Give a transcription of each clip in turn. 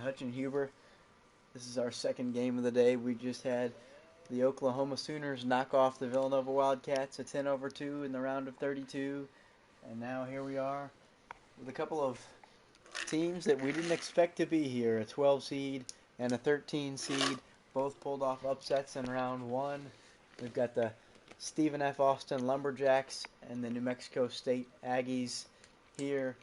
Hutchin-Huber. This is our second game of the day. We just had the Oklahoma Sooners knock off the Villanova Wildcats at 10-2 in the round of 32. And now here we are with a couple of teams that we didn't expect to be here. A 12 seed and a 13 seed. Both pulled off upsets in round one. We've got the Stephen F. Austin Lumberjacks and the New Mexico State Aggies here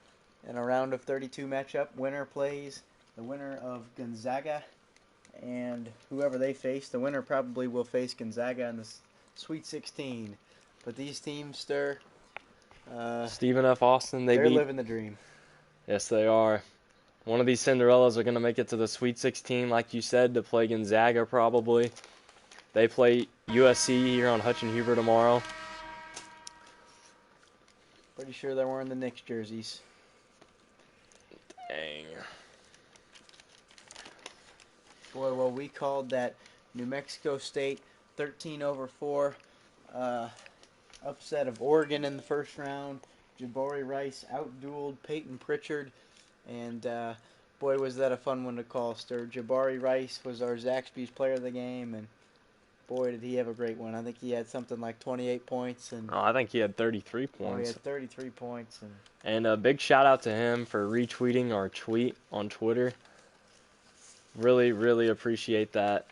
in a round of 32 matchup. Winner plays the winner of Gonzaga and whoever they face. The winner probably will face Gonzaga in the Sweet 16. But these teams stir. Stephen F. Austin, they're living the dream. Yes, they are. One of these Cinderellas are going to make it to the Sweet 16, like you said, to play Gonzaga probably. They play USC here on Hutchin-Huber tomorrow. Pretty sure they're wearing the Knicks jerseys. Dang. Boy, well, we called that New Mexico State 13-4 upset of Oregon in the first round. Jabari Rice outdueled Peyton Pritchard, and boy, was that a fun one to call, Stir. Jabari Rice was our Zaxby's player of the game, and boy, did he have a great one. I think he had something like 28 points. I think he had 33 points. Oh, he had 33 points. And a big shout out to him for retweeting our tweet on Twitter. Really, really appreciate that.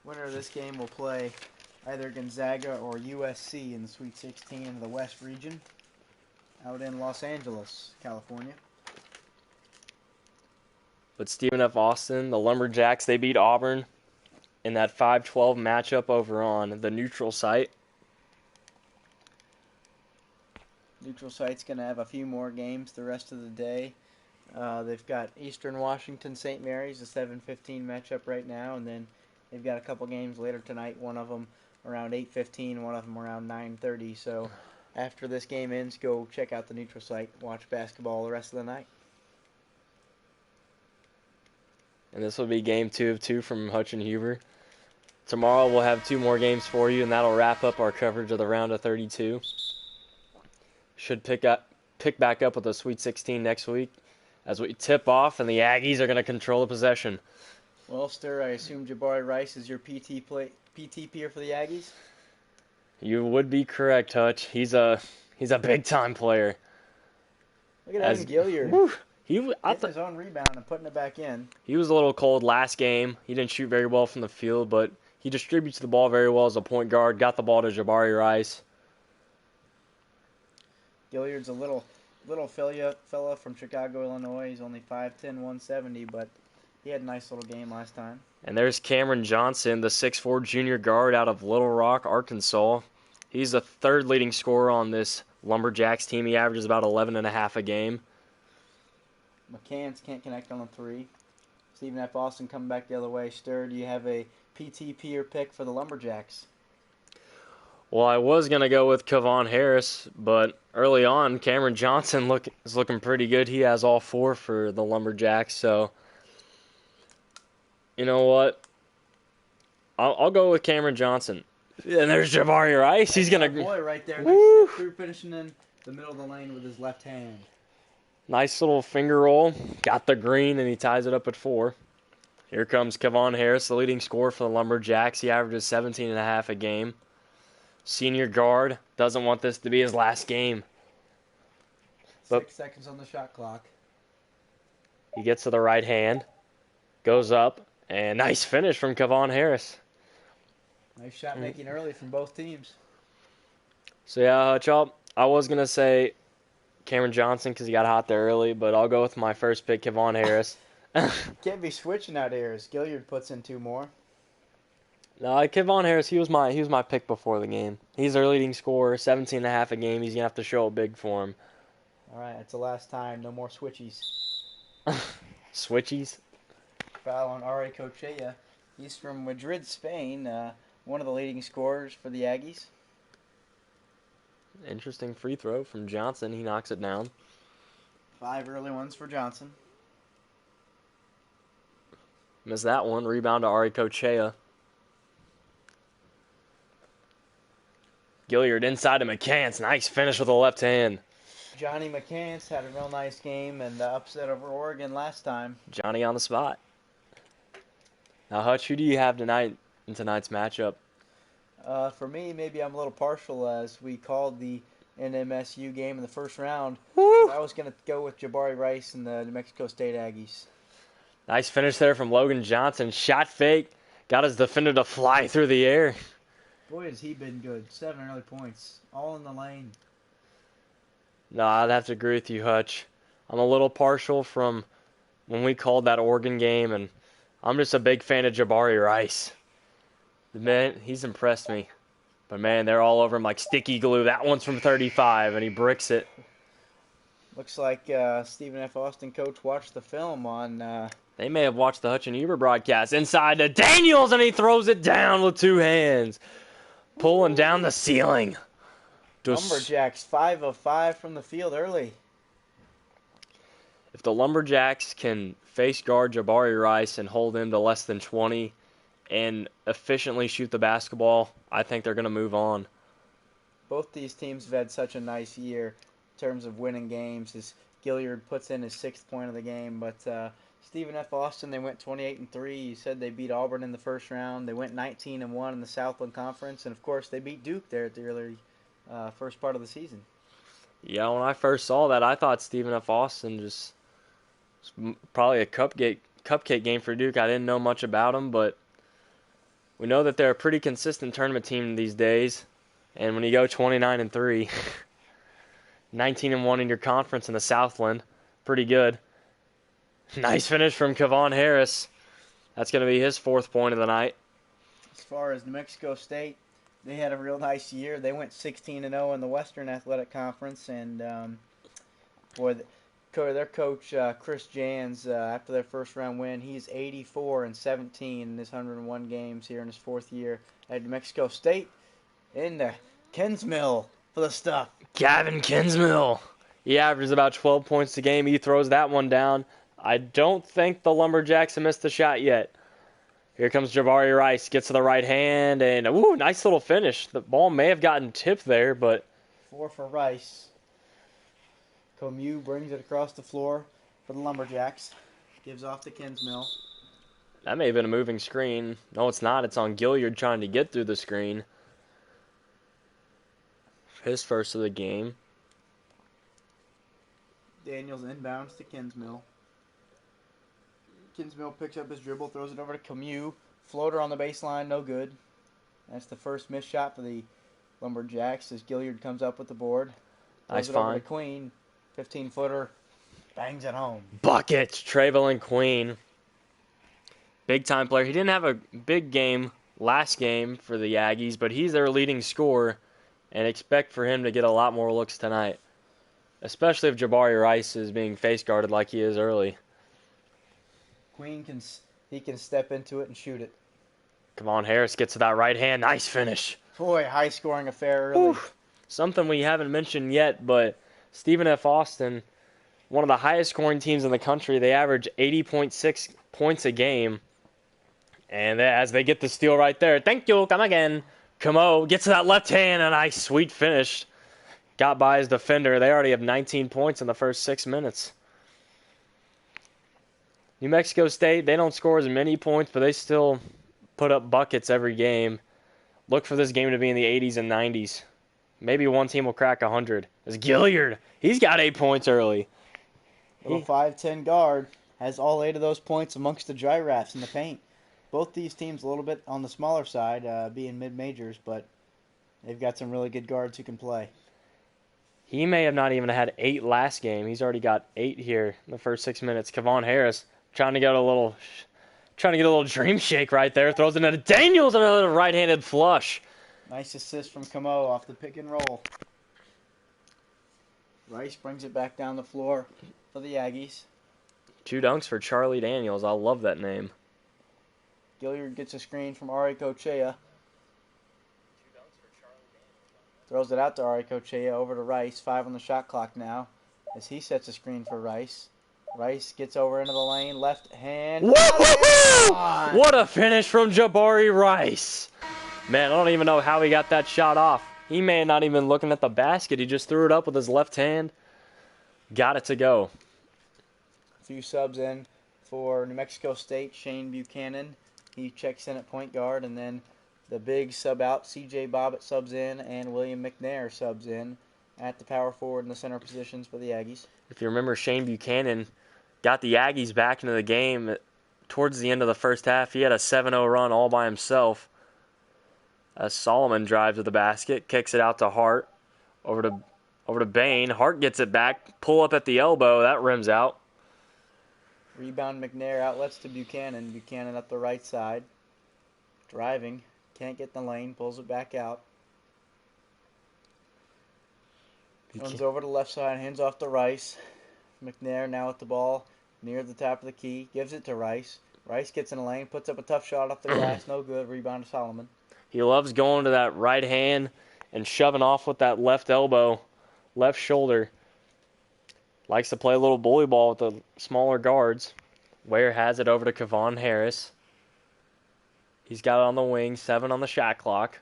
Winner of this game will play either Gonzaga or USC in the Sweet 16 in the West region out in Los Angeles, California. But Stephen F. Austin, the Lumberjacks, they beat Auburn in that 5-12 matchup over on the neutral site. Neutral site's going to have a few more games the rest of the day. They've got Eastern Washington St. Mary's, a 7:15 matchup right now, and then they've got a couple games later tonight, one of them around 8:15, one of them around 9:30. So after this game ends, go check out the neutral site, watch basketball the rest of the night. And this will be game 2 of 2 from Hutchin-Huber. Tomorrow we'll have 2 more games for you, and that'll wrap up our coverage of the round of 32. Should pick back up with the Sweet 16 next week as we tip off, and the Aggies are going to control the possession. Well, Stir, I assume Jabari Rice is your PT peer for the Aggies? You would be correct, Hutch. He's a big-time player. Look at Evan Gilliard. Whew, getting his own rebound and putting it back in. He was a little cold last game. He didn't shoot very well from the field, but he distributes the ball very well as a point guard. Got the ball to Jabari Rice. Gilliard's a little fella from Chicago, Illinois. He's only 5'10", 170, but he had a nice little game last time. And there's Cameron Johnson, the 6'4 junior guard out of Little Rock, Arkansas. He's the third leading scorer on this Lumberjacks team. He averages about 11.5 a game. McCants can't connect on a three. Stephen F. Austin coming back the other way. Stir, do you have a PTP or pick for the Lumberjacks? Well, I was going to go with Kevon Harris, but early on, Cameron Johnson is looking pretty good. He has all 4 for the Lumberjacks, so you know what? I'll go with Cameron Johnson. And there's Jabari Rice. He's going to... Boy, right there. Nice finishing in the middle of the lane with his left hand. Nice little finger roll. Got the green, and he ties it up at 4. Here comes Kevon Harris, the leading scorer for the Lumberjacks. He averages 17.5 a game. Senior guard doesn't want this to be his last game. 6 seconds on the shot clock. He gets to the right hand, goes up, and nice finish from Kevon Harris. Nice shot making early from both teams. So yeah, Hutch, I was going to say Cameron Johnson because he got hot there early, but I'll go with my first pick, Kevon Harris. Can't be switching out here as Gilliard puts in 2 more. No, Kevon Harris, he was my pick before the game. He's our leading scorer, 17.5 a game. He's going to have to show up big for him. All right, it's the last time. No more switchies. Switchies? Foul on R.A. Cochea. He's from Madrid, Spain, one of the leading scorers for the Aggies. Interesting free throw from Johnson. He knocks it down. 5 early ones for Johnson. Missed that one. Rebound to Ari Cochea. Gilliard inside to McCants. Nice finish with the left hand. Johnny McCants had a real nice game and upset over Oregon last time. Johnny on the spot. Now, Hutch, who do you have tonight in tonight's matchup? For me, maybe I'm a little partial as we called the NMSU game in the first round. Woo! I was going to go with Jabari Rice and the New Mexico State Aggies. Nice finish there from Logan Johnson. Shot fake. Got his defender to fly through the air. Boy, has he been good. 7 early points. All in the lane. No, I'd have to agree with you, Hutch. I'm a little partial from when we called that Oregon game, and I'm just a big fan of Jabari Rice. Man, he's impressed me. But, man, they're all over him like sticky glue. That one's from 35, and he bricks it. Looks like Stephen F. Austin coach watched the film on... They may have watched the Hutch and Huber broadcast. Inside to Daniels, and he throws it down with 2 hands. Pulling down the ceiling. Lumberjacks 5 of 5 from the field early. If the Lumberjacks can face guard Jabari Rice and hold him to less than 20 and efficiently shoot the basketball, I think they're going to move on. Both these teams have had such a nice year in terms of winning games as Gilliard puts in his 6th point of the game. But Stephen F. Austin, they went 28-3. You said they beat Auburn in the first round. They went 19-1 in the Southland Conference. And, of course, they beat Duke there at the early first part of the season. Yeah, when I first saw that, I thought Stephen F. Austin just probably a cupcake game for Duke. I didn't know much about them, but we know that they're a pretty consistent tournament team these days. And when you go 29-3, 19-1 in your conference in the Southland, pretty good. Nice finish from Kevon Harris. That's going to be his 4th point of the night. As far as New Mexico State, they had a real nice year. They went 16-0 in the Western Athletic Conference, and their coach Chris Jans, after their first round win, he's 84-17 in his 101 games here in his 4th year at New Mexico State. In the Kinsmill for the stuff. Gavin Kinsmill. He averages about 12 points a game. He throws that one down. I don't think the Lumberjacks have missed the shot yet. Here comes Jabari Rice. Gets to the right hand, and nice little finish. The ball may have gotten tipped there, but... 4 for Rice. Comeau brings it across the floor for the Lumberjacks. Gives off to Kinsmill. That may have been a moving screen. No, it's not. It's on Gilliard trying to get through the screen. His first of the game. Daniels inbounds to Kinsmill. Kinsmill picks up his dribble, throws it over to Comeau. Floater on the baseline, no good. That's the first missed shot for the Lumberjacks as Gilliard comes up with the board. Nice it over to find. Queen. 15-footer. Bangs it home. Buckets. Trevelyan Queen. Big-time player. He didn't have a big game last game for the Aggies, but he's their leading scorer, and expect for him to get a lot more looks tonight, especially if Jabari Rice is being face-guarded like he is early. Queen can step into it and shoot it. Kevon Harris gets to that right hand. Nice finish. Boy, high-scoring affair early. Oof. Something we haven't mentioned yet, but Stephen F. Austin, one of the highest-scoring teams in the country, they average 80.6 points a game. And as they get the steal right there, thank you, come again. Comeau gets to that left hand, a nice, sweet finish. Got by his defender. They already have 19 points in the first 6 minutes. New Mexico State, they don't score as many points, but they still put up buckets every game. Look for this game to be in the 80s and 90s. Maybe one team will crack 100. It's Gilliard. He's got 8 points early. Little 5'10" guard has all 8 of those points amongst the dry rafts in the paint. Both these teams a little bit on the smaller side, being mid-majors, but they've got some really good guards who can play. He may have not even had 8 last game. He's already got 8 here in the first 6 minutes. Kevon Harris trying to get a little dream shake right there. Throws it into Daniels, another right-handed flush. Nice assist from Comeau off the pick and roll. Rice brings it back down the floor for the Aggies. 2 dunks for Charlie Daniels. I love that name. Gilliard gets a screen from Ari Kochea. Throws it out to Ari Kochea over to Rice. 5 on the shot clock now as he sets a screen for Rice. Rice gets over into the lane. Left hand. Woo-hoo-hoo! What a finish from Jabari Rice. Man, I don't even know how he got that shot off. He may not even looking at the basket. He just threw it up with his left hand. got it to go. A few subs in for New Mexico State. Shane Buchanan, he checks in at point guard, and then the big sub out, C.J. Bobbitt subs in, and William McNair subs in at the power forward and the center positions for the Aggies. If you remember, Shane Buchanan got the Aggies back into the game towards the end of the first half. He had a 7-0 run all by himself. As Solomon drives to the basket, kicks it out to Hart, over to Bain. Hart gets it back, pull up at the elbow, that rims out. Rebound McNair, outlets to Buchanan. Buchanan up the right side. Driving, can't get in the lane, pulls it back out. Runs over to the left side, hands off to Rice. McNair now at the ball, near the top of the key, gives it to Rice. Rice gets in the lane, puts up a tough shot off the glass, no good, rebound to Solomon. He loves going to that right hand and shoving off with that left elbow, left shoulder. Likes to play a little bully ball with the smaller guards. Ware has it over to Kevon Harris. He's got it on the wing, 7 on the shot clock.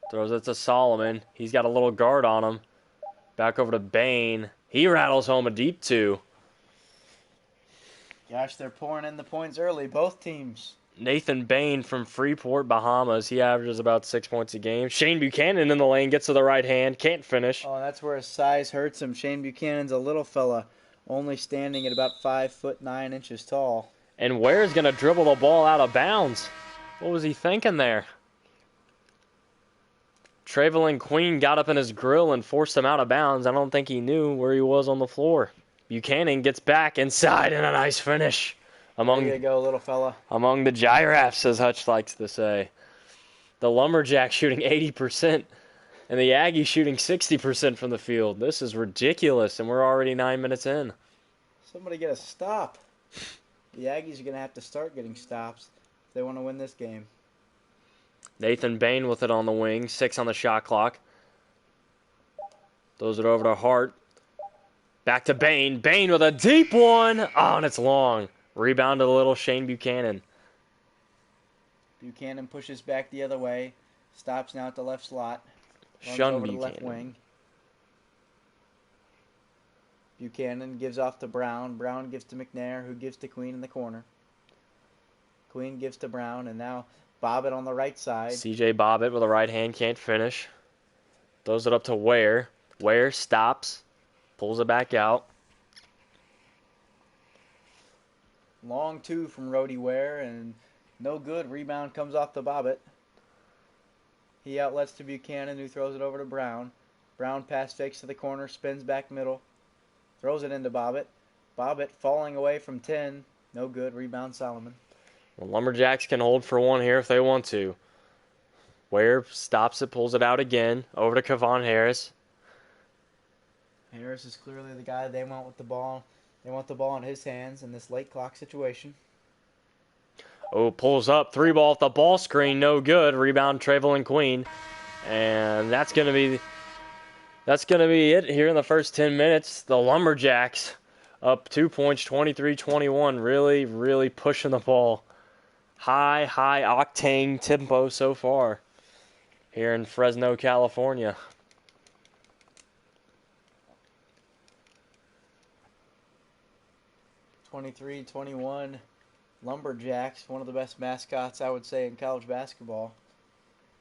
Throws it to Solomon. He's got a little guard on him. Back over to Bain. He rattles home a deep 2. Gosh, they're pouring in the points early, both teams. Nathan Bain from Freeport, Bahamas. He averages about 6 points a game. Shane Buchanan in the lane, gets to the right hand, can't finish. Oh, that's where his size hurts him. Shane Buchanan's a little fella, only standing at about 5'9" tall. And Ware's going to dribble the ball out of bounds. What was he thinking there? Trevelyan Queen got up in his grill and forced him out of bounds. I don't think he knew where he was on the floor. Buchanan gets back inside and a nice finish. There you go, little fella. Among the giraffes, as Hutch likes to say. The Lumberjacks shooting 80% and the Aggies shooting 60% from the field. This is ridiculous, and we're already 9 minutes in. Somebody get a stop. The Aggies are going to have to start getting stops if they want to win this game. Nathan Bain with it on the wing, 6 on the shot clock. Throws it over to Hart. Back to Bain. Bain with a deep one. Oh, and it's long. Rebound to the little Shane Buchanan. Buchanan pushes back the other way. Stops now at the left slot. Runs Shun over to Buchanan. the left wing. Buchanan gives off to Brown. Brown gives to McNair, who gives to Queen in the corner. Queen gives to Brown, and now Bobbitt on the right side. C.J. Bobbitt with a right hand, can't finish. Throws it up to Ware. Ware stops. Pulls it back out. Long 2 from Rhodey Ware, and no good. Rebound comes off to Bobbitt. He outlets to Buchanan, who throws it over to Brown. Brown pass fakes to the corner, spins back middle. Throws it into Bobbitt. Bobbitt falling away from 10. No good. Rebound Solomon. Well, Lumberjacks can hold for one here if they want to. Ware stops it, pulls it out again. Over to Kevon Harris. Harris is clearly the guy they want with the ball. They want the ball in his hands in this late clock situation. Oh, pulls up. 3 ball off the ball screen. No good. Rebound Trevelyan Queen. And that's going to be it here in the first 10 minutes. The Lumberjacks up 2 points, 23-21. Really, really pushing the ball. High octane tempo so far here in Fresno, California. (23-21) Lumberjacks, one of the best mascots I would say in college basketball.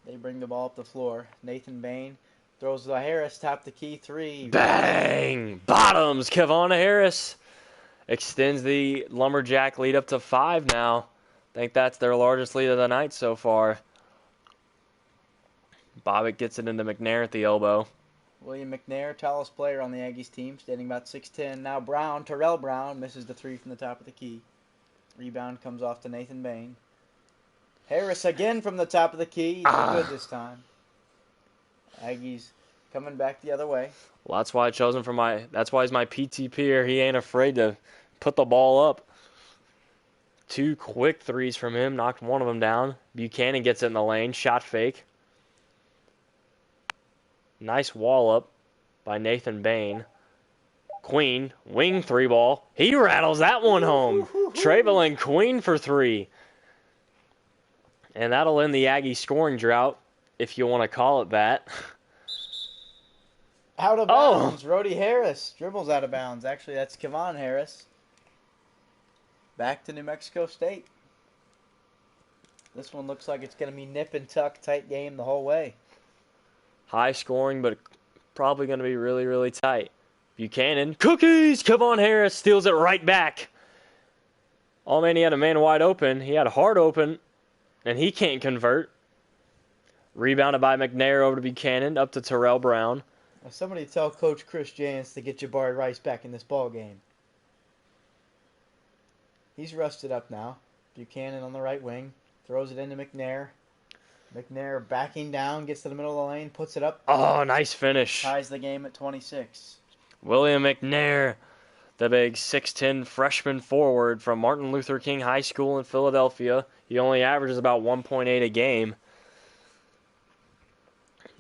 They bring the ball up the floor. Nathan Bain throws to Harris, top the key 3. Bang! Bottoms! Kevon Harris extends the Lumberjack lead up to 5 now. I think that's their largest lead of the night so far. Bobbitt gets it into McNair at the elbow. William McNair, tallest player on the Aggies team, standing about 6'10". Now Brown, Terrell Brown, misses the 3 from the top of the key. Rebound comes off to Nathan Bain. Harris again from the top of the key. No good this time. Aggies coming back the other way. Well, that's why I chose him that's why he's my PTP here. He ain't afraid to put the ball up. 2 quick threes from him, knocked one of them down. Buchanan gets it in the lane, shot fake. Nice wall up by Nathan Bain. Queen, wing 3 ball. He rattles that one home. Trevelyan Queen for 3. And that'll end the Aggie scoring drought, if you want to call it that. Out of Oh. bounds. Rhodey Harris dribbles out of bounds. Actually, that's Kevon Harris. Back to New Mexico State. This one looks like it's going to be nip and tuck, tight game the whole way. High scoring, but probably going to be really, really tight. Buchanan, cookies! Kevon Harris steals it right back. Oh, man, he had a man wide open. He had a hard open, and he can't convert. Rebounded by McNair over to Buchanan, up to Terrell Brown. Now somebody tell Coach Chris Jans to get Jabari Rice back in this ball game. He's rusted up now. Buchanan on the right wing. Throws it into McNair. McNair backing down, gets to the middle of the lane, puts it up. Oh, nice finish. Ties the game at 26. William McNair, the big 6'10 freshman forward from Martin Luther King High School in Philadelphia. He only averages about 1.8 a game.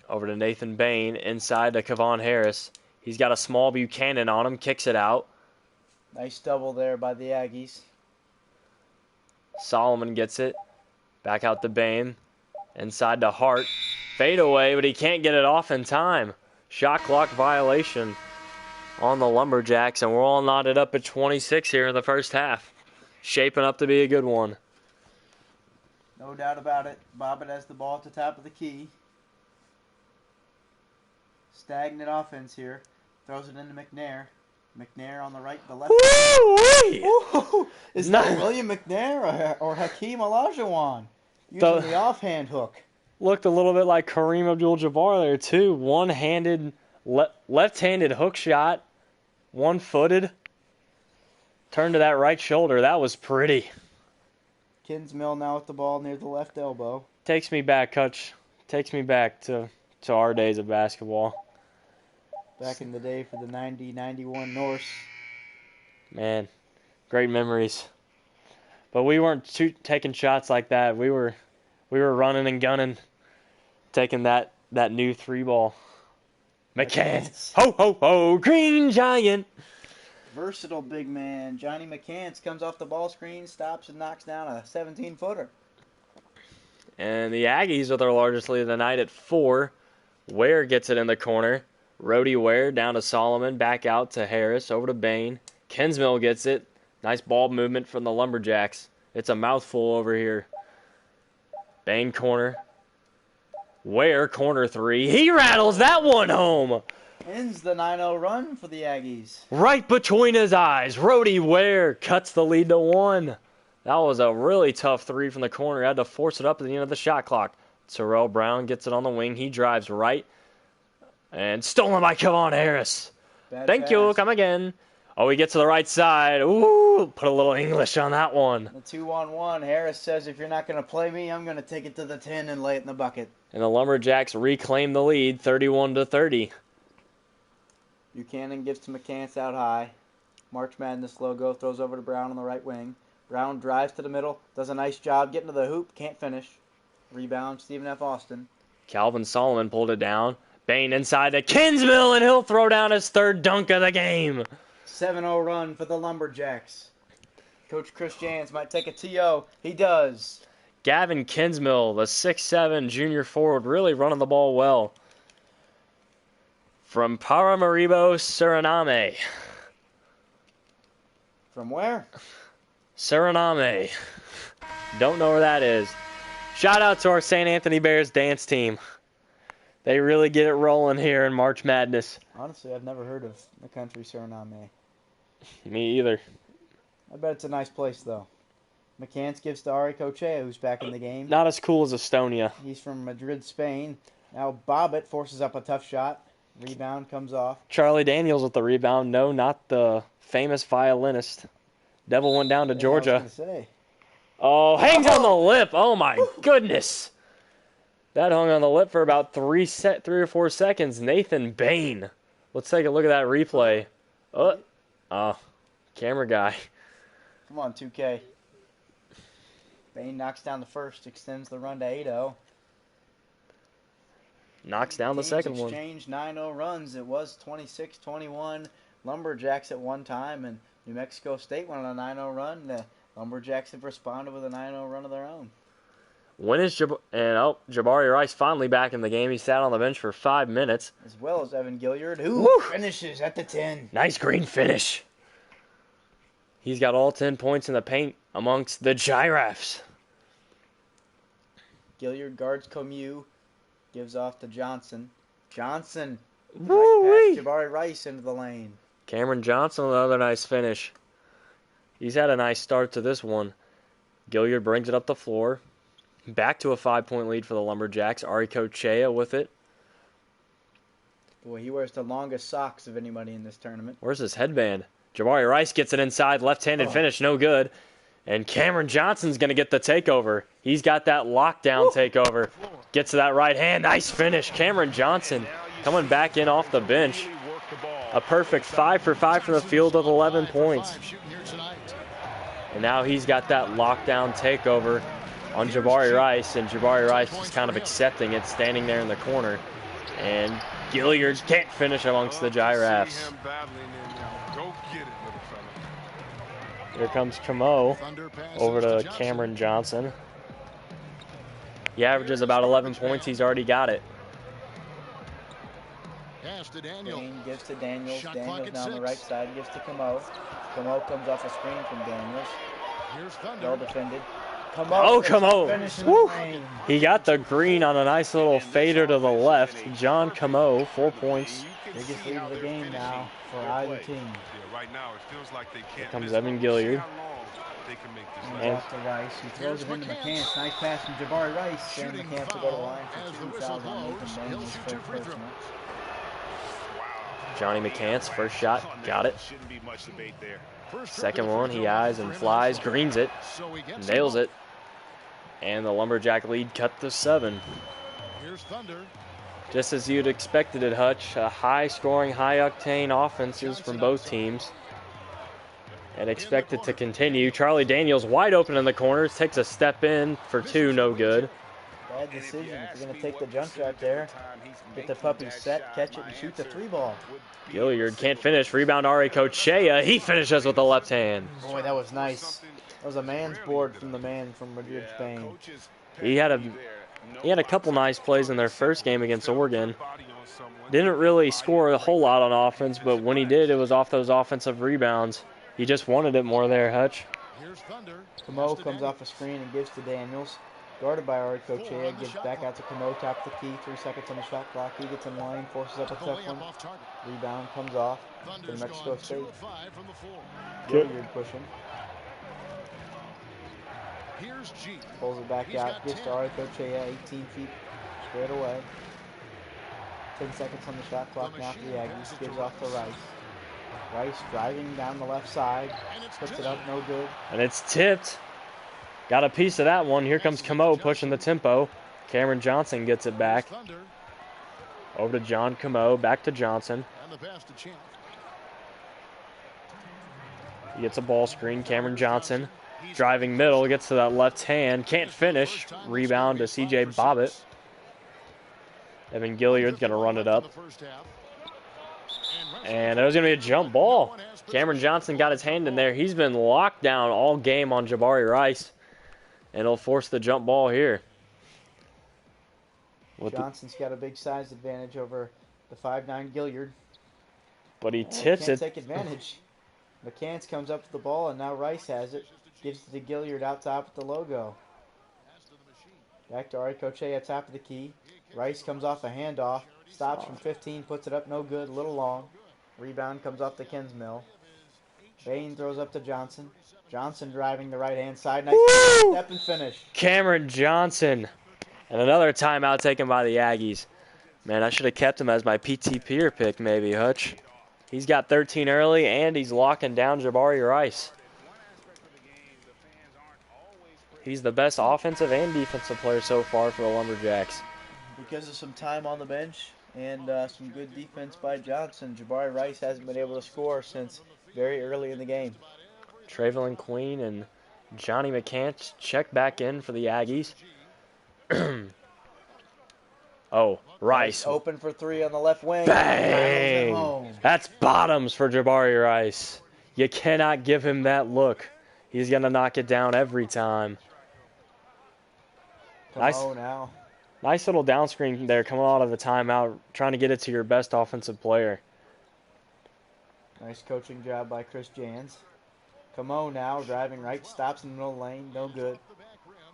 Over to Nathan Bain, inside to Kevon Harris. He's got a small Buchanan on him, kicks it out. Nice double there by the Aggies. Solomon gets it. Back out to Bain. Inside to Hart. Fade away, but he can't get it off in time. Shot clock violation on the Lumberjacks, and we're all knotted up at 26 here in the first half. Shaping up to be a good one. No doubt about it. Bobbitt has the ball at the top of the key. Stagnant offense here. Throws it into McNair. McNair on the right, the left. Woo-wee! Is that William McNair or Hakeem Olajuwon using the offhand hook? Looked a little bit like Kareem Abdul-Jabbar there too. One-handed, left-handed hook shot, one-footed. Turned to that right shoulder. That was pretty. Kinsmill now with the ball near the left elbow. Takes me back, Coach. Takes me back to our days of basketball. Back in the day for the 90-91 Norse. Man, great memories. But we weren't taking shots like that. We were running and gunning, taking that new 3-ball. McCants. Ho, ho, ho, Green Giant. Versatile big man. Johnny McCants comes off the ball screen, stops and knocks down a 17-footer. And the Aggies are their largest lead of the night at 4. Ware gets it in the corner. Rhodey Ware down to Solomon, back out to Harris, over to Bain. Kinsmill gets it. Nice ball movement from the Lumberjacks. It's a mouthful over here. Bain corner. Ware corner 3. He rattles that one home. Ends the 9-0 run for the Aggies. Right between his eyes. Rhodey Ware cuts the lead to 1. That was a really tough 3 from the corner. Had to force it up at the end of the shot clock. Terrell Brown gets it on the wing. He drives right. And stolen by Kevon Harris. Thank you. Come again. Oh, he gets to the right side. Ooh, put a little English on that one. The 2-on-1. Harris says, if you're not going to play me, I'm going to take it to the 10 and lay it in the bucket. And the Lumberjacks reclaim the lead, 31-30. Buchanan gives to McCants out high. March Madness logo. Throws over to Brown on the right wing. Brown drives to the middle. Does a nice job getting to the hoop. Can't finish. Rebound, Stephen F. Austin. Calvin Solomon pulled it down. Bain inside to Kinsmill, and he'll throw down his 3rd dunk of the game. 7-0 run for the Lumberjacks. Coach Chris Jans might take a TO. He does. Gavin Kinsmill, the 6'7 junior forward, really running the ball well. From Paramaribo, Suriname. From where? Suriname. Don't know where that is. Shout out to our St. Anthony Bears dance team. They really get it rolling here in March Madness. Honestly, I've never heard of the country Suriname. Me either. I bet it's a nice place, though. McCants gives to Ari Cochea, who's back in the game. Not as cool as Estonia. He's from Madrid, Spain. Now Bobbitt forces up a tough shot. Rebound comes off. Charlie Daniels with the rebound. No, not the famous violinist. Devil went down to Georgia. I was gonna say. Oh, hangs on the lip. Oh, my goodness. That hung on the lip for about 3 or 4 seconds. Nathan Bain. Let's take a look at that replay. Camera guy. Come on, 2K. Bain knocks down the first, extends the run to 8-0. Knocks down the second one. Exchange 9-0 runs. It was 26-21 Lumberjacks at one time, and New Mexico State went on a 9-0 run. The Lumberjacks have responded with a 9-0 run of their own. When is Jabari Rice finally back in the game? He sat on the bench for 5 minutes. As well as Evan Gilliard, who finishes at the 10. Nice green finish. He's got all 10 points in the paint amongst the Giraffes. Gilliard guards Comeau, gives off to Johnson. Johnson, Woo-wee. pass Jabari Rice into the lane. Cameron Johnson, another nice finish. He's had a nice start to this one. Gilliard brings it up the floor. Back to a 5-point lead for the Lumberjacks. Ari Kochea with it. Boy, he wears the longest socks of anybody in this tournament. Where's his headband? Jabari Rice gets it inside. Left-handed finish, no good. And Cameron Johnson's going to get the takeover. He's got that lockdown takeover. Gets to that right hand. Nice finish. Cameron Johnson coming back in off the bench. A perfect 5 for 5 from the field with 11 points. And now he's got that lockdown takeover on Jabari Rice, and Jabari Rice is kind of accepting it, standing there in the corner. And Gilliard can't finish amongst the Giraffes. Here comes Comeau over to Cameron Johnson. He averages about 11 points. He's already got it. Green gives to Daniels. Daniels now on the right side, gives to Comeau. Comeau comes off a screen from Daniels. Well defended. Comeau. He got the green on a nice little fader to the left. John Comeau, 4 points. Biggest lead of the game now for either team. Here comes Evan Gilliard. And off to Rice. He throws it into McCants. Nice pass from Jabari Rice. And McCants will go to the line for 2 fouls on Nathan Daniels. Third personal. Johnny McCants, first shot, got it. Second one, he eyes and flies, greens it, nails it. And the Lumberjack lead cut to 7. Just as you'd expected it, Hutch. High-scoring, high-octane offenses from both teams. And expected to continue. Charlie Daniels wide open in the corners, takes a step in for 2, no good. Bad decision. If you're going to take the jump shot there, get the puppy set, catch it, and shoot the 3-ball. Gilliard can't finish. Rebound Ari Kochea. He finishes with the left hand. Boy, that was nice. That was a man's board from the man from Madrid, Spain. He had a couple nice plays in their first game against Oregon. Didn't really score a whole lot on offense, but when he did, it was off those offensive rebounds. He just wanted it more there, Hutch. Comeau comes off a screen and gives to Daniels. Guarded by Ari Kochea, gives back out to Comeau, top of the key, 3 seconds on the shot clock. He gets in line, forces up a tough one. Rebound comes off to Mexico State. Gilliard pushing. Pulls it back out, gives to Ari Kochea, 18 feet straight away. 10 seconds on the shot clock now for the Aggies. Gives off to Rice. Rice driving down the left side, puts it up, no good. And it's tipped. Got a piece of that one. Here comes Comeau pushing the tempo. Cameron Johnson gets it back. Over to John Comeau, back to Johnson. He gets a ball screen. Cameron Johnson driving middle, gets to that left hand. Can't finish. Rebound to C.J. Bobbitt. Evan Gilliard's going to run it up. And there's going to be a jump ball. Cameron Johnson got his hand in there. He's been locked down all game on Jabari Rice. And he'll force the jump ball here. Johnson's got a big size advantage over the 5'9" Gilliard. But he tips can't it. Take advantage. McCants comes up to the ball, and now Rice has it. Gives it to Gilliard out top with the logo. Back to Ari Kochea, top of the key. Rice comes off a handoff. Stops from 15, puts it up, no good, a little long. Rebound comes off to Kinsmill. Bain throws up to Johnson. Johnson driving the right-hand side. Nice step and finish. Cameron Johnson. And another timeout taken by the Aggies. Man, I should have kept him as my PT Peer pick maybe, Hutch. He's got 13 early, and he's locking down Jabari Rice. He's the best offensive and defensive player so far for the Lumberjacks. Because of some time on the bench and some good defense by Johnson, Jabari Rice hasn't been able to score since very early in the game. Trevelyan Queen and Johnny McCants check back in for the Aggies. Rice. Open for 3 on the left wing. Bang! That's bottoms for Jabari Rice. You cannot give him that look. He's going to knock it down every time. Camo now. Nice little down screen there coming out of the timeout, trying to get it to your best offensive player. Nice coaching job by Chris Jans. Camo now, driving right, stops in the middle lane, no good.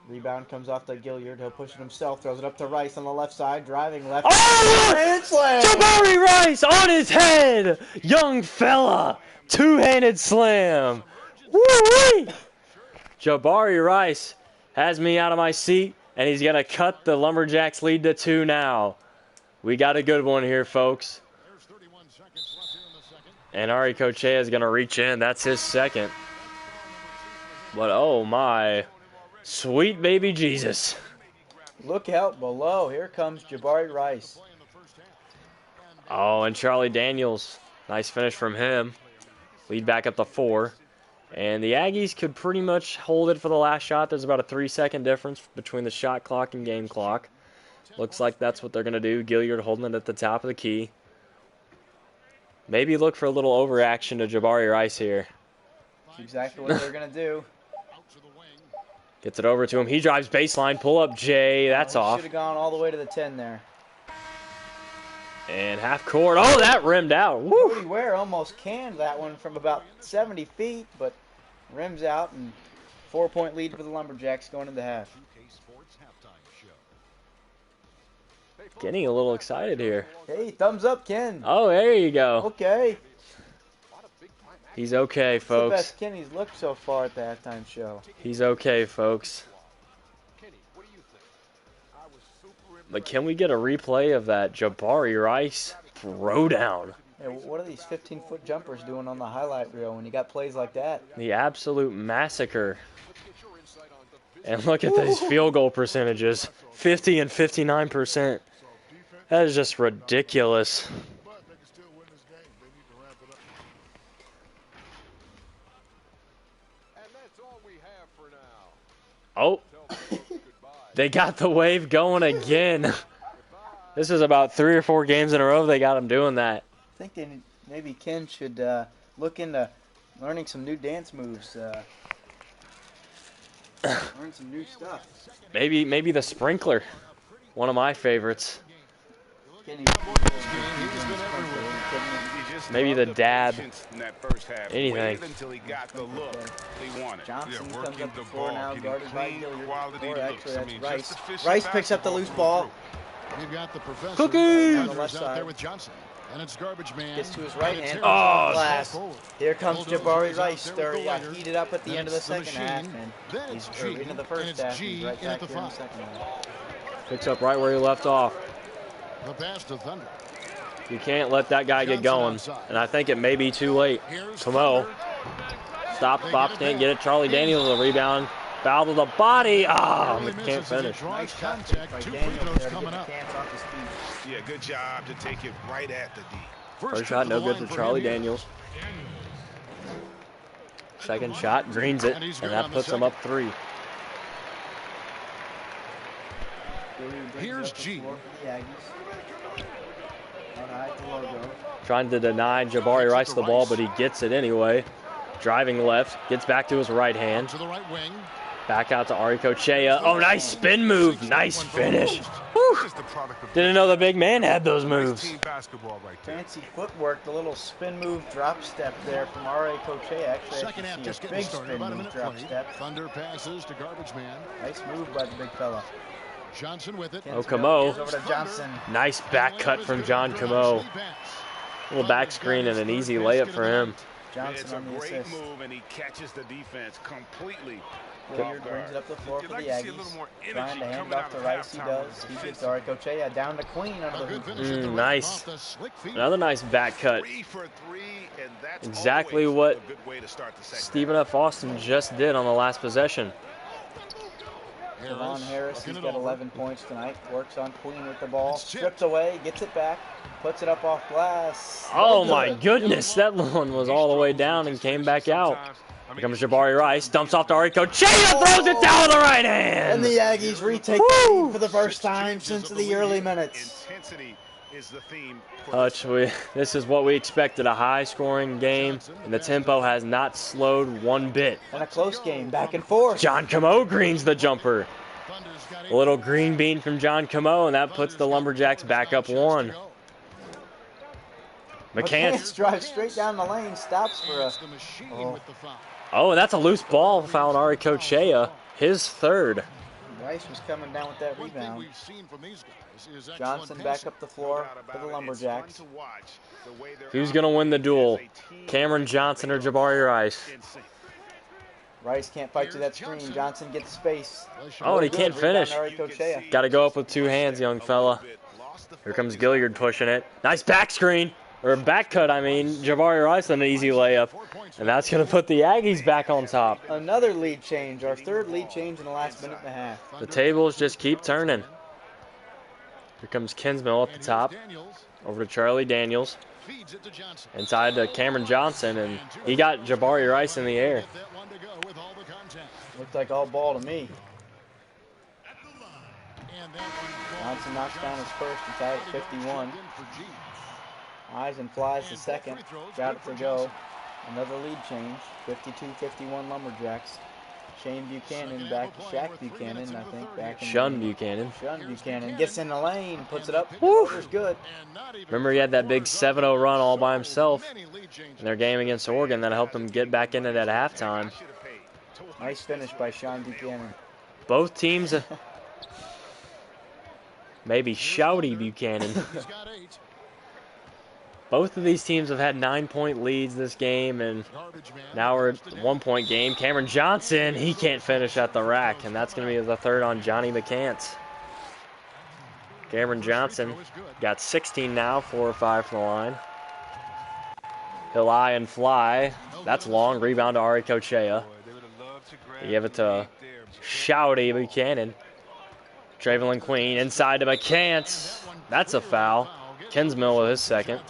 Rebound comes off to Gilliard. He'll push it himself, throws it up to Rice on the left side, driving left. Oh! Two-handed slam! Jabari Rice on his head! Young fella! Two-handed slam! Woo-wee! Jabari Rice has me out of my seat, and he's going to cut the Lumberjacks lead to 2 now. We got a good one here, folks. And Ari Cochea is going to reach in. That's his second. But, oh, my. Sweet baby Jesus. Look out below. Here comes Jabari Rice. Oh, and Charlie Daniels. Nice finish from him. Lead back up to 4. And the Aggies could pretty much hold it for the last shot. There's about a 3-second difference between the shot clock and game clock. Looks like that's what they're going to do. Gilliard holding it at the top of the key. Maybe look for a little overaction to Jabari Rice here. That's exactly what they're going to do. Gets it over to him. He drives baseline. Pull up Jay. That's off. Should have gone all the way to the 10 there. And half court. Oh, that rimmed out. Woo! Cody Ware almost canned that one from about 70 feet, but rims out, and 4-point lead for the Lumberjacks going into half. Getting a little excited here. Hey, thumbs up, Ken. Oh, there you go. Okay. He's okay, It's folks. the best Kenny's looked so far at the halftime show. He's okay, folks. But can we get a replay of that Jabari Rice throwdown? Hey, what are these 15-foot jumpers doing on the highlight reel when you got plays like that? The absolute massacre. And look at these field goal percentages. 50 and 59%. That is just ridiculous. Oh, they got the wave going again. This is about 3 or 4 games in a row they got them doing that. I think maybe Ken should look into learning some new dance moves. Learn some new stuff. Maybe the sprinkler, one of my favorites. Maybe the dab. Anything. Johnson comes up the floor now, guarded by Gilliard. Or actually, that's Rice. Rice picks up the loose ball. You've got the professor Cookie! On the left out side. there with Johnson. And it's garbage man. Gets to his right hand. Oh, glass. Here comes Jabari Rice. He got heated up at the end of the second half. And he's into the first half. He's right back here in the second half. Picks up right where he left off. The pass to Thunder. You can't let that guy get going. And I think it may be too late. Camo. Stop, Bop can't get it. Charlie Daniels will rebound. Foul to the body. Oh, can't finish. Nice contact. 2 free throws coming up. Yeah, good job to take it right at the D. First shot, no good for Charlie Daniels. Second shot, greens it, and that puts him up 3. Here's G. Trying to deny Jabari Rice the ball, but he gets it anyway. Driving left, gets back to his right hand. To the right wing. Back out to Ari Cochea. Oh, nice spin move. Nice finish. Whew. Didn't know the big man had those moves. Fancy footwork, the little spin move drop step there from R.A. Cochea. Actually, Second half just getting big started. spin About a move minute drop 20. step. Thunder passes to garbage man. Nice move by the big fella. Johnson with it. Oh, Camo. Over to Johnson. Nice back cut from John Camo. Little back screen and an easy layup for him. Johnson on the assist. Move, and he catches the defense completely. Gilliard brings it up the floor for the Aggies. Trying to hand it off to Rice, he does. He gets Ari Cochea down to Queen under the hoop. Nice. Another nice back cut. Exactly what Stephen F. Austin just did on the last possession. Devon Harris, he's got 11 points tonight. Works on Queen with the ball. Stripped away, gets it back, puts it up off glass. Oh my goodness, that one was all the way down and came back out. Here comes Jabari Rice, dumps off to Ari Cochea, throws it down with the right hand. And the Aggies retake the lead for the first time since the early minutes. Hutch, this is what we expected, a high-scoring game, and the tempo has not slowed one bit. And a close game, back and forth. John Camo greens the jumper. A little green bean from John Camo, and that puts the Lumberjacks back up 1. McCants drives straight down the lane, stops for a... Oh, and that's a loose ball foul on Ari Kochea, his 3rd. Rice was coming down with that rebound. Johnson back up the floor for the Lumberjacks. Who's going to win the duel? Cameron Johnson or Jabari Rice? Rice can't fight to that screen. Johnson gets space. Oh, and he can't finish. Kochea. Got to go up with 2 hands, young fella. Here comes Gilliard pushing it. Nice back screen. Or back cut, I mean. Jabari Rice an easy layup. And that's going to put the Aggies back on top. Another lead change. Our 3rd lead change in the last minute and a half. The tables just keep turning. Here comes Kinsmill at the top. Over to Charlie Daniels. Inside to Cameron Johnson. And he got Jabari Rice in the air. Looked like all ball to me. Johnson knocks down his first and tied at 51. Eisen flies the second. Got it to go. Another lead change. 52-51 Lumberjacks. Shane Buchanan back to Shaq Buchanan, I think. Back in Shun Buchanan. Shun Buchanan gets in the lane, puts it up. It's good. Remember, he had that big 7-0 run all by himself in their game against Oregon that helped him get back in it at halftime. Nice finish by Sean Buchanan. Both teams, maybe Shouty Buchanan. Both of these teams have had 9-point leads this game, and now we're at 1-point game. Cameron Johnson, he can't finish at the rack, and that's going to be the 3rd on Johnny McCants. Cameron Johnson got 16 now, 4 or 5 from the line. He'll eye and fly. That's long. Rebound to Ari Kochea. They give it to Shouty Buchanan. Travelin Queen inside to McCants. That's a foul. Kinsmill with his 2nd.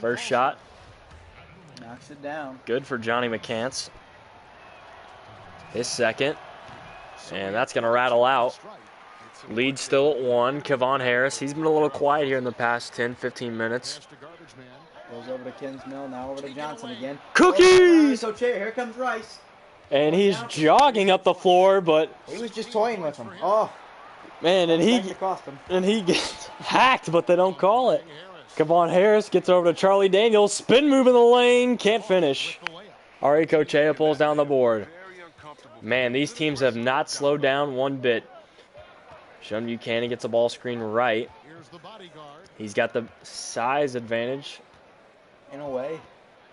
First shot. Knocks it down. Good for Johnny McCants. His 2nd. And that's going to rattle out. Lead still at 1. Kevon Harris, he's been a little quiet here in the past 10-15 minutes. Goes over to Kinsmill, now over to Johnson again. Cookies! So here comes Rice. And he's jogging up the floor, but... He was just toying with him. Oh. Man, and he gets hacked, but they don't call it. Kevon Harris gets over to Charlie Daniels. Spin move in the lane. Can't finish. Ari Kochea pulls down the board. Man, these teams have not slowed down one bit. Shun Buchanan gets a ball screen right. He's got the size advantage. In a way.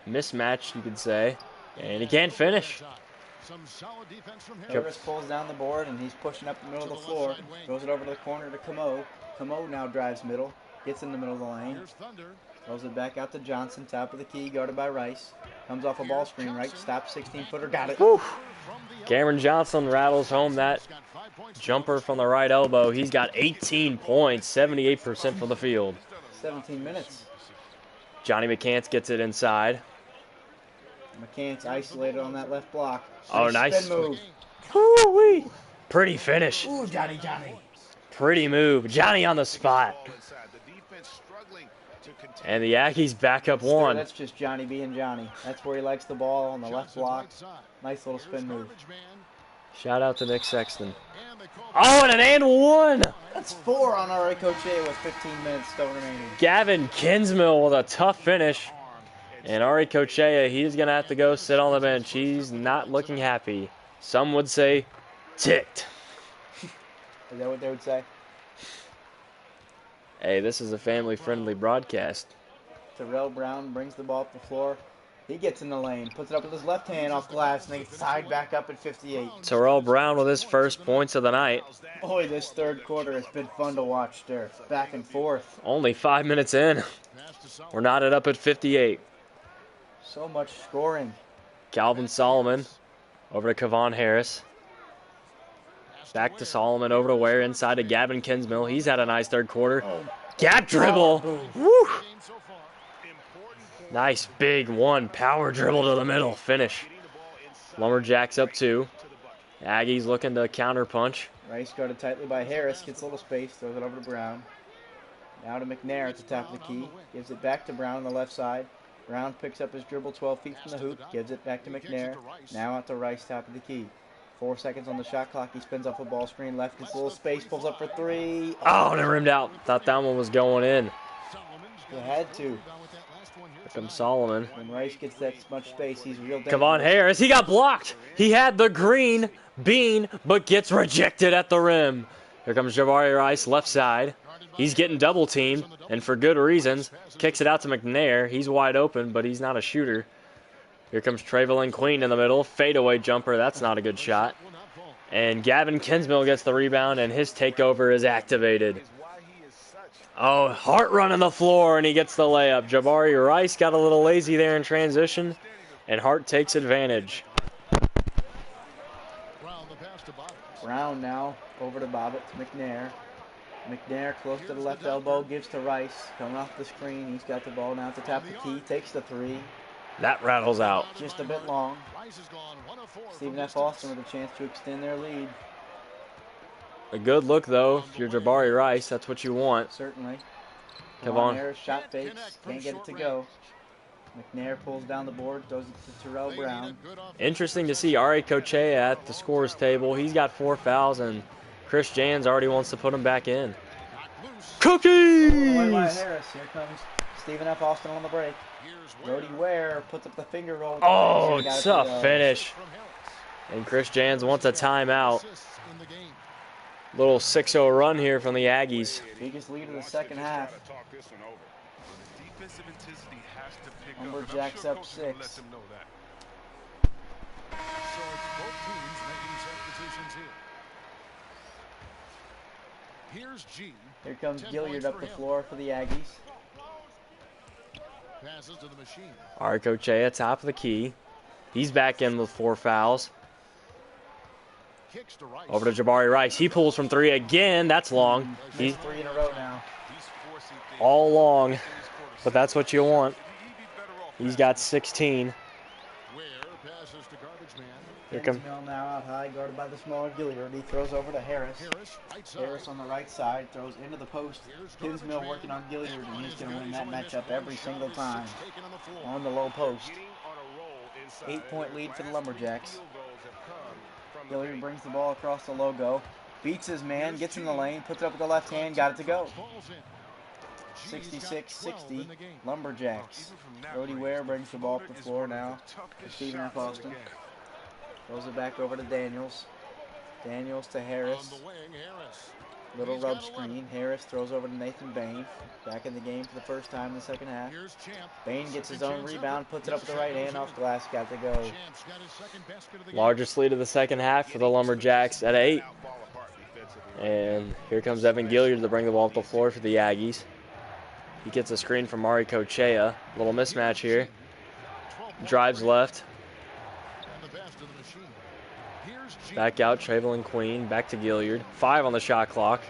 Mismatched, you could say. And he can't finish. Harris pulls down the board, and he's pushing up the middle of the floor. Throws it over to the corner to Camo. Camo now drives middle. Gets in the middle of the lane. Throws it back out to Johnson, top of the key, guarded by Rice. Comes off a ball screen right. Stops, 16-footer. Got it. Woo. Cameron Johnson rattles home that jumper from the right elbow. He's got 18 points, 78% from the field. 17 minutes. Johnny McCants gets it inside. McCants isolated on that left block. Oh, nice. Spin move. Woo-wee. Pretty finish. Ooh, Johnny. Pretty move. Johnny on the spot. And the Aggies back up 1. That's just Johnny being Johnny. That's where he likes the ball on the left block. Nice little spin move. Shout out to Nick Sexton. Oh, and 1. That's 4 on Ari Kochea with 15 minutes still remaining. Gavin Kinsmill with a tough finish. And Ari Kochea, he's going to have to go sit on the bench. He's not looking happy. Some would say ticked. Is that what they would say? Hey, this is a family-friendly broadcast. Terrell Brown brings the ball up the floor. He gets in the lane, puts it up with his left hand off glass, and they side back up at 58. Terrell Brown with his first points of the night. Boy, this third quarter has been fun to watch there. Back and forth. Only 5 minutes in. We're knotted up at 58. So much scoring. Calvin Solomon over to Kevon Harris. Back to Solomon, over to Ware, inside to Gavin Kinsmill. He's had a nice third quarter. Gap dribble. Woo! Nice big one. Power dribble to the middle. Finish. Lumberjacks up 2. Aggies looking to counter punch. Rice guarded tightly by Harris. Gets a little space. Throws it over to Brown. Now to McNair at the top of the key. Gives it back to Brown on the left side. Brown picks up his dribble 12 feet from the hoop, gives it back to McNair. Now out to Rice, top of the key. 4 seconds on the shot clock. He spins off a ball screen, left gets a little space, pulls up for 3. Oh, and it rimmed out. Thought that one was going in. You had to. Here comes Solomon. When Rice gets that much space, he's real dangerous. Come on, Harris. He got blocked. He had the green bean, but gets rejected at the rim. Here comes Jabari Rice, left side. He's getting double teamed, and for good reasons. Kicks it out to McNair. He's wide open, but he's not a shooter. Here comes Trevelyan Queen in the middle. Fadeaway jumper. That's not a good shot. And Gavin Kinsmill gets the rebound, and his takeover is activated. Oh, Hart running the floor, and he gets the layup. Jabari Rice got a little lazy there in transition, and Hart takes advantage. Brown now over to Bobbitt to McNair. McNair close to the left elbow, gives to Rice. Coming off the screen, he's got the ball now at the top of the key. Takes the 3. That rattles out. Just a bit long. Stephen F. Austin with a chance to extend their lead. A good look, though. If you're Jabari Rice, that's what you want. Certainly. Come on. Harris shot fakes. Can't get it to go. McNair pulls down the board, throws it to Terrell Brown. Interesting to see Ari Kochea at the scores table. He's got 4 fouls, and Chris Jans already wants to put him back in. Cookies! Harris. Here comes Stephen F. Austin on the break. Brody Ware puts up the finger roll. Oh, tough finish. And Chris Jans wants a timeout. Little 6-0 run here from the Aggies. Biggest lead of the second half. Lumberjacks up 6. Here comes Gilliard up the floor for the Aggies. Ari Kochea, top of the key. He's back in with 4 fouls. Over to Jabari Rice. He pulls from 3 again. That's long. He's 3 in a row now. All long, but that's what you want. He's got 16. Here comes Kinsmill now out high, guarded by the smaller Gilliard. He throws over to Harris. Harris on the right side, throws into the post. Kinsmill working on Gilliard, and he's going to win that matchup every single time. On the low post. 8-point lead for the Lumberjacks. Gilliard brings the ball across the logo. Beats his man, gets in the lane, puts it up with the left hand, got it to go. 66-60, Lumberjacks. Brody Ware brings the ball up the floor now to Stephen F. Austin. Throws it back over to Daniels. Daniels to Harris. Little rub screen. Harris throws over to Nathan Bain. Back in the game for the first time in the second half. Bain gets his own rebound, puts it up with the right hand off glass, got to go. largest lead of the second half for the Lumberjacks at 8. And here comes Evan Gilliard to bring the ball up the floor for the Aggies. He gets a screen from Ari Kochea. Little mismatch here. Drives left. Back out, Trevelyan Queen. Back to Gilliard. 5 on the shot clock.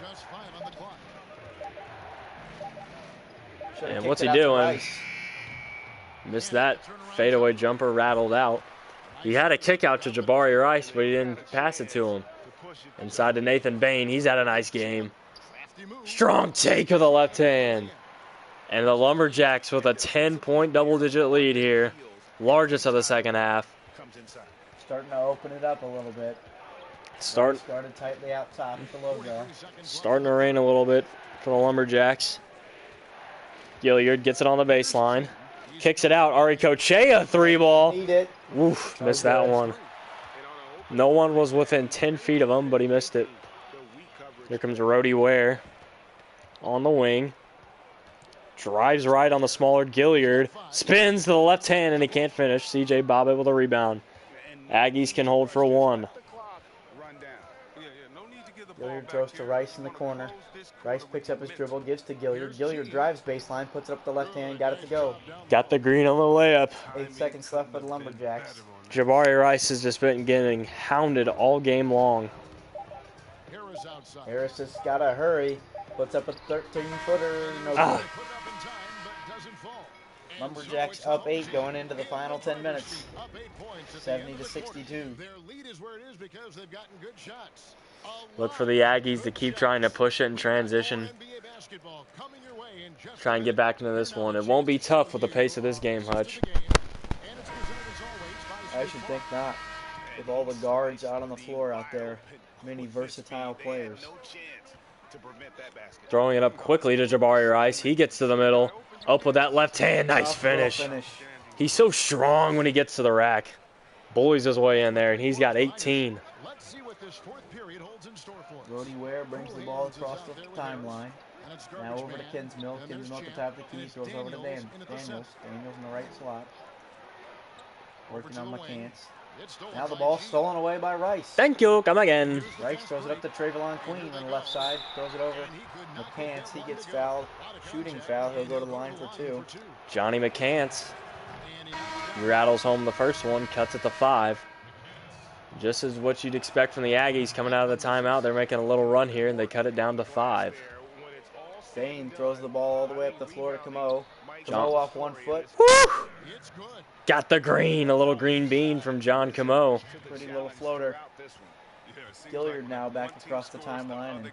And what's he doing? Missed that fadeaway jumper, rattled out. He had a kick out to Jabari Rice, but he didn't pass it to him. Inside to Nathan Bain. He's had a nice game. Strong take of the left hand. And the Lumberjacks with a 10-point double-digit lead here. Largest of the second half. Starting to open it up a little bit. Started tightly out top with the logo. Starting to rain a little bit for the Lumberjacks. Gilliard gets it on the baseline. Kicks it out. Ari Kochea, 3-ball. Need it. Oof, missed that one. No one was within 10 feet of him, but he missed it. Here comes Brody Ware on the wing. Drives right on the smaller Gilliard. Spins to the left hand, and he can't finish. C.J. Bobbitt with a rebound. Aggies can hold for 1. Gilliard throws to Rice in the corner. Rice picks up his dribble, gives to Gilliard. Gilliard drives baseline, puts it up the left hand, got it to go. Got the green on the layup. 8 seconds left for the Lumberjacks. Jabari Rice has just been getting hounded all game long. Harris has got to hurry. Puts up a 13-footer. No good. Lumberjacks up 8 going into the final 10 minutes. 70-62. Their lead is where it is because they've gotten good shots. Look for the Aggies to keep trying to push it in transition. Try and get back into this one. It won't be tough with the pace of this game, Hutch. I should think not. With all the guards out on the floor out there, many versatile players. Throwing it up quickly to Jabari Rice. He gets to the middle. Up with that left hand. Nice finish. He's so strong when he gets to the rack. Bullies his way in there, and he's got 18. Brody Ware brings the ball across the timeline. Now over to Kinsmill. Kinsmill at the top of the key. Throws over to Daniels. Daniels in the right slot. Working on McCants. Now the ball stolen away by Rice. Thank you. Come again. Rice throws it up to Trayvon Queen on the left side. Throws it over. McCants. He gets fouled. Shooting foul. He'll go to the line for 2. Johnny McCants. He rattles home the first one. Cuts it to 5. Just as what you'd expect from the Aggies coming out of the timeout. They're making a little run here, and they cut it down to 5. Bain throws the ball all the way up the floor to Camo. Camo off 1 foot. Woo! Got the green, a little green bean from John Camo. Pretty little floater. Gilliard now back across the timeline, and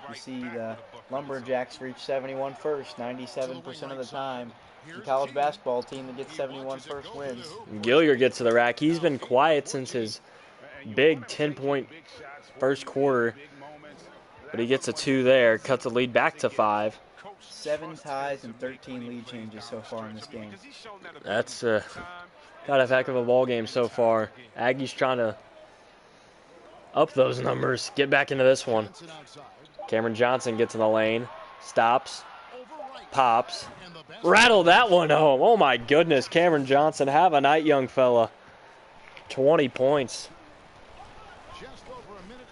you see the Lumberjacks reach 71 first 97% of the time. The college basketball team that gets 71 first wins. Gilliard gets to the rack. He's been quiet since his big 10-point first quarter, but he gets a 2 there, cuts the lead back to 5. 7 ties and 13 lead changes so far in this game. That's got a heck of a ball game so far. Aggies trying to up those numbers, get back into this one. Cameron Johnson gets in the lane, stops, pops, rattle that one home. Oh my goodness, Cameron Johnson, have a night, young fella. 20 points.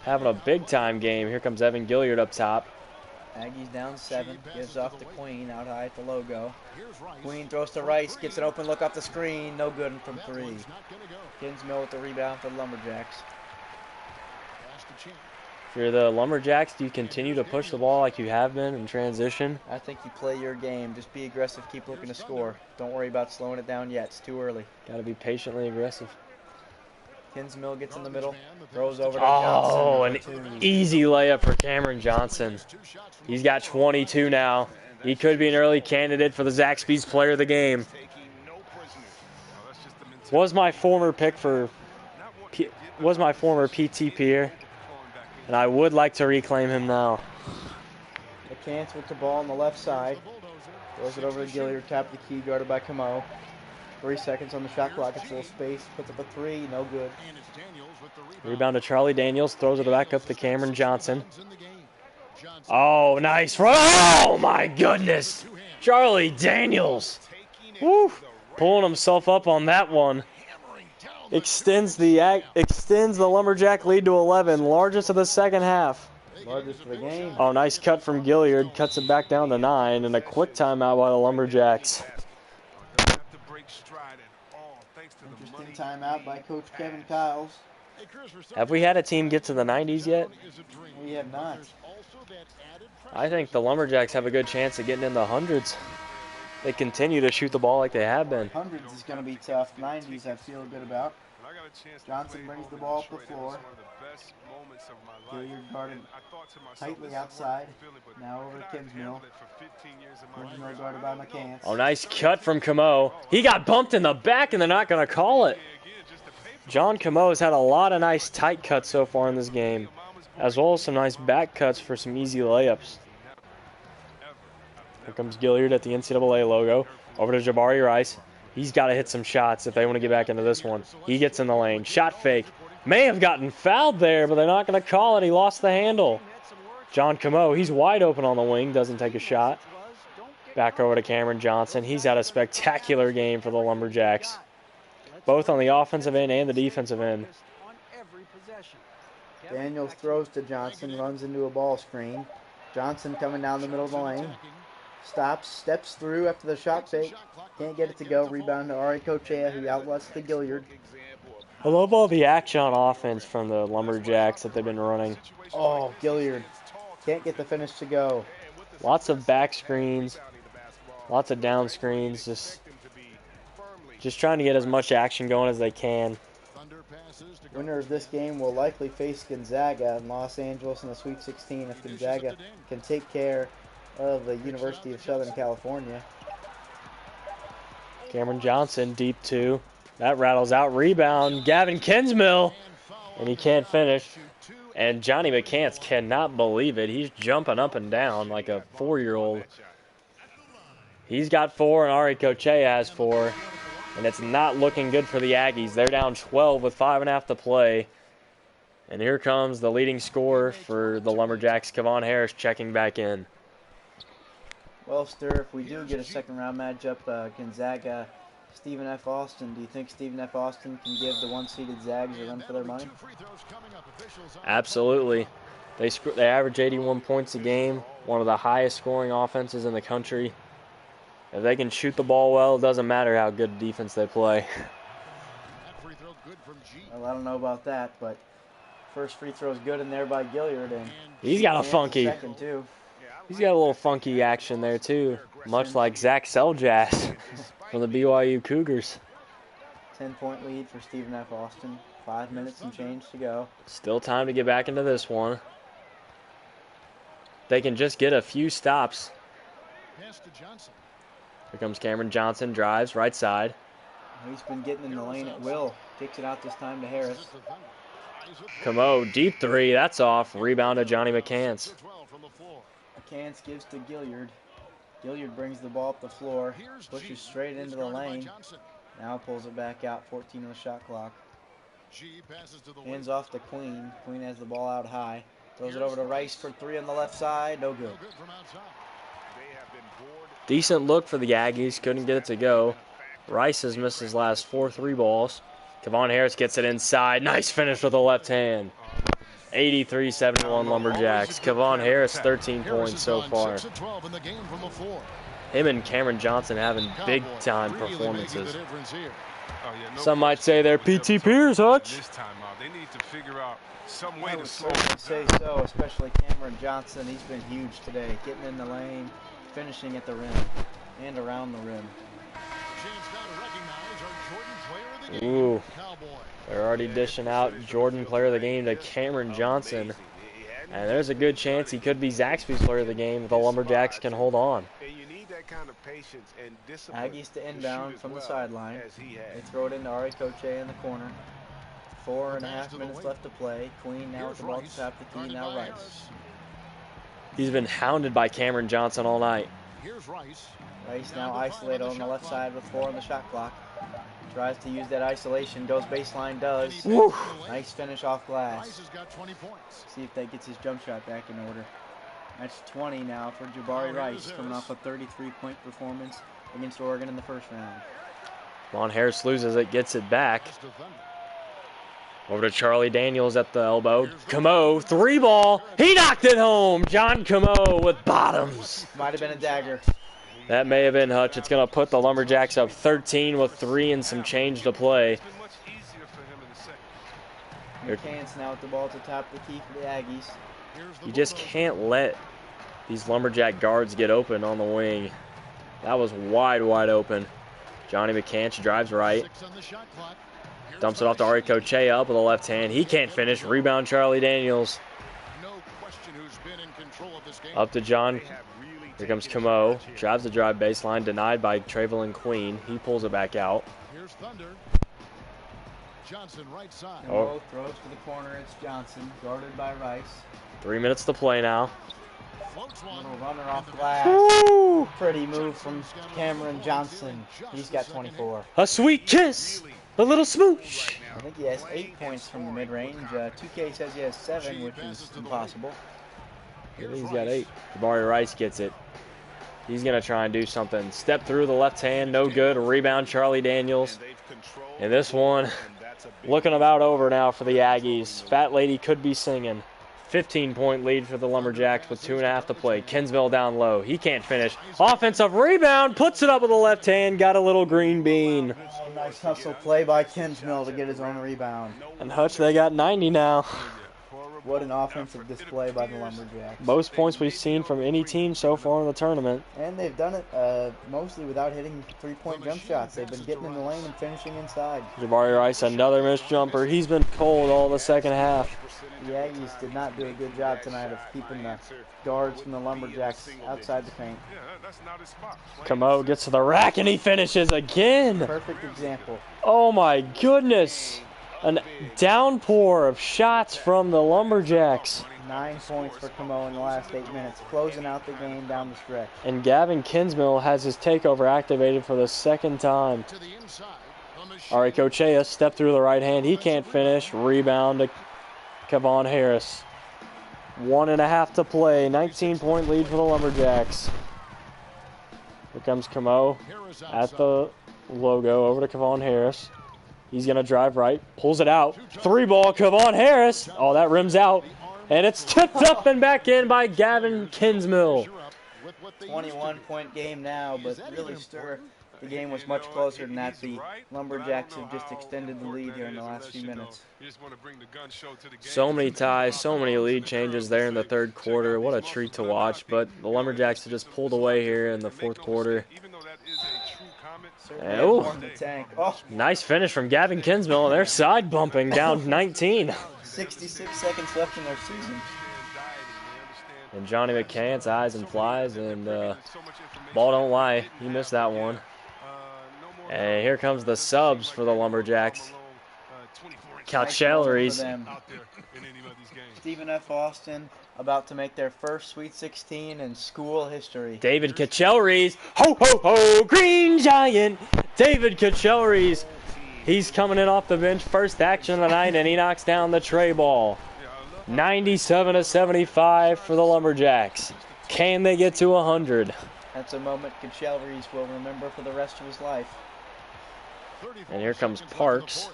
Having a big time game. Here comes Evan Gilliard up top. Aggies down 7, gives off to Queen, out high at the logo. Queen throws to Rice, gets an open look off the screen, no good from 3. Kinsmill with the rebound for the Lumberjacks. If you're the Lumberjacks, do you continue to push the ball like you have been in transition? I think you play your game. Just be aggressive, keep looking to score. Don't worry about slowing it down yet. It's too early. Got to be patiently aggressive. Kinsmill gets in the middle, throws over to Johnson. An easy layup for Cameron Johnson. He's got 22 now. He could be an early candidate for the Zaxby's Player of the Game. Was my former PT peer, and I would like to reclaim him now. McCants with the ball on the left side. Throws it over to Gilliard, top of the key, guarded by Camo. 3 seconds on the shot clock. It's full space. Puts up a 3. No good. Rebound to Charlie Daniels. Throws it back up to Cameron Johnson. Oh, nice run. Oh, my goodness. Charlie Daniels. Woo. Pulling himself up on that one. Extends the Lumberjack lead to 11. Largest of the second half. Largest of the game. Oh, nice cut from Gilliard. Cuts it back down to 9. And a quick timeout by the Lumberjacks. Interesting timeout by Coach Kevin Kiles. Have we had a team get to the 90s yet? We have not. I think the Lumberjacks have a good chance of getting in the hundreds. They continue to shoot the ball like they have been. Hundreds is going to be tough. 90s I feel good about. Johnson brings the ball up the floor. Gilliard guarded tightly outside. Now over to Kinsmill. Kinsmill guarded by McCants. Oh, nice cut from Camo. He got bumped in the back, and they're not going to call it. John Camo has had a lot of nice tight cuts so far in this game, as well as some nice back cuts for some easy layups. Here comes Gilliard at the NCAA logo. Over to Jabari Rice. He's got to hit some shots if they want to get back into this one. He gets in the lane. Shot fake. May have gotten fouled there, but they're not going to call it. He lost the handle. John Camo, he's wide open on the wing. Doesn't take a shot. Back over to Cameron Johnson. He's had a spectacular game for the Lumberjacks, both on the offensive end and the defensive end. Daniels throws to Johnson, runs into a ball screen. Johnson coming down the middle of the lane. Stops, steps through after the shot fake. Can't get it to go. Rebound to Ari Cochea, who outlets to Gilliard. I love all the action on offense from the Lumberjacks that they've been running. Oh, Gilliard. Can't get the finish to go. Lots of back screens. Lots of down screens. Just trying to get as much action going as they can. Winner of this game will likely face Gonzaga in Los Angeles in the Sweet 16 if Gonzaga can take care of the University of Southern California. Cameron Johnson, deep two. That rattles out. Rebound, Gavin Kinsmill. And he can't finish. And Johnny McCants cannot believe it. He's jumping up and down like a 4-year-old. He's got 4, and Ari Koche has 4. And it's not looking good for the Aggies. They're down 12 with 5.5 to play. And here comes the leading scorer for the Lumberjacks, Kevon Harris, checking back in. Well, Stir, if we do get a second-round matchup, Gonzaga, Stephen F. Austin, do you think Stephen F. Austin can give the one-seeded Zags a run for their money? Absolutely. They average 81 points a game, one of the highest scoring offenses in the country. If they can shoot the ball well, it doesn't matter how good defense they play. Well, I don't know about that, but first free throw is good in there by Gilliard, and he's got a funky. Second too. He's got a little funky action there too, much like Zach Seljas from the BYU Cougars. 10-point lead for Stephen F. Austin. 5 minutes and change to go. Still time to get back into this one. They can just get a few stops. Here comes Cameron Johnson, drives, right side. He's been getting in the lane at will. Kicks it out this time to Harris. Camo, deep three, that's off. Rebound to Johnny McCants. McCants gives to Gilliard. Gilliard brings the ball up the floor, pushes straight into the lane. Now pulls it back out, 14 on the shot clock. Hands off to Queen. Queen has the ball out high. Throws it over to Rice for 3 on the left side. No good. Decent look for the Aggies. Couldn't get it to go. Rice has missed his last 4 3-balls. Kevon Harris gets it inside. Nice finish with the left hand. 83-71 Lumberjacks. Kevon Harris, 13 points so far. Him and Cameron Johnson having big-time performances. Some might say they're P.T. Pierce, Hutch. They need to figure out some way I to would slow certainly it say down. so, especially Cameron Johnson. He's been huge today, getting in the lane, finishing at the rim, and around the rim. Ooh, they're already dishing out Jordan player of the game to Cameron Johnson. And there's a good chance he could be Zaxby's player of the game if the Lumberjacks can hold on. Aggies to inbound from the sideline. They throw it into Ari Koche in the corner. 4.5 minutes left to play. Queen now with the ball at the top of the key, now Rice. He's been hounded by Cameron Johnson all night. Rice now isolated on the left side with 4 on the shot clock. Tries to use that isolation, goes baseline, does. Woo. Nice finish off glass. See if that gets his jump shot back in order. That's 20 now for Jabari Rice, coming off a 33-point performance against Oregon in the first round. Von Harris loses it, gets it back. Over to Charlie Daniels at the elbow. Camo, 3-ball. He knocked it home. John Camo with bottoms. Might have been a dagger. That may have been Hutch. It's going to put the Lumberjacks up 13 with 3 and some change to play. McCants now with the ball at the top of the key for the Aggies. You just can't let these Lumberjack guards get open on the wing. That was wide, wide open. Johnny McCants drives right. Dumps it off to Ari Koche up with the left hand. He can't finish. Rebound Charlie Daniels. Up to John. Here comes Camo. Drives the drive baseline. Denied by Trevelyan Queen. He pulls it back out. Oh. Throws to the corner. It's Johnson, guarded by Rice. 3 minutes to play now. Little runner off glass. Woo! Pretty move from Cameron Johnson. He's got 24. A sweet kiss. A little smooch. I think he has 8 points from the mid-range. 2K says he has 7, which is impossible. I think he's got 8. Jabari Rice gets it. He's going to try and do something. Step through the left hand. No good. Rebound Charlie Daniels. And this one looking about over now for the Aggies. Fat Lady could be singing. 15-point lead for the Lumberjacks with 2.5 to play. Kinsmill down low. He can't finish. Offensive rebound. Puts it up with the left hand. Got a little green bean. Nice hustle play by Kinsmill to get his own rebound. And Hutch, they got 90 now. What an offensive display by the Lumberjacks. Most points we've seen from any team so far in the tournament. And they've done it mostly without hitting three-point jump shots. They've been getting in the lane and finishing inside. Jabari Rice, another missed jumper. He's been cold all the second half. The Aggies did not do a good job tonight of keeping the guards from the Lumberjacks outside the paint. Camo gets to the rack and he finishes again. Perfect example. Oh my goodness. An downpour of shots from the Lumberjacks. 9 points for Camo in the last 8 minutes, closing out the game down the stretch. And Gavin Kinsmill has his takeover activated for the second time. Ari Cochea stepped through the right hand. He can't finish. Rebound to Kevon Harris. 1.5 to play. 19-point lead for the Lumberjacks. Here comes Camo at the logo over to Kevon Harris. He's going to drive right, pulls it out. 3-ball, Kevon Harris. Oh, that rims out. And it's tipped up and back in by Gavin Kinsmill. 21-point game now, but really the game was much closer than that. The Lumberjacks have just extended the lead here in the last few minutes. So many ties, so many lead changes there in the third quarter. What a treat to watch. But the Lumberjacks have just pulled away here in the fourth quarter. Oh, nice finish from Gavin Kinsmill, and they're side bumping down 19. 66 seconds left in their season. And Johnny McCants eyes and flies, and ball don't lie. He missed that one. And here comes the subs for the Lumberjacks. Calchelleries. Stephen F. Austin about to make their first Sweet 16 in school history. David Calchelleries. Ho, ho, ho, Green Giant. David Calchelleries. He's coming in off the bench, first action of the night, and he knocks down the tray ball. 97-75 for the Lumberjacks. Can they get to 100? That's a moment Calchelleries will remember for the rest of his life. And here comes Parks.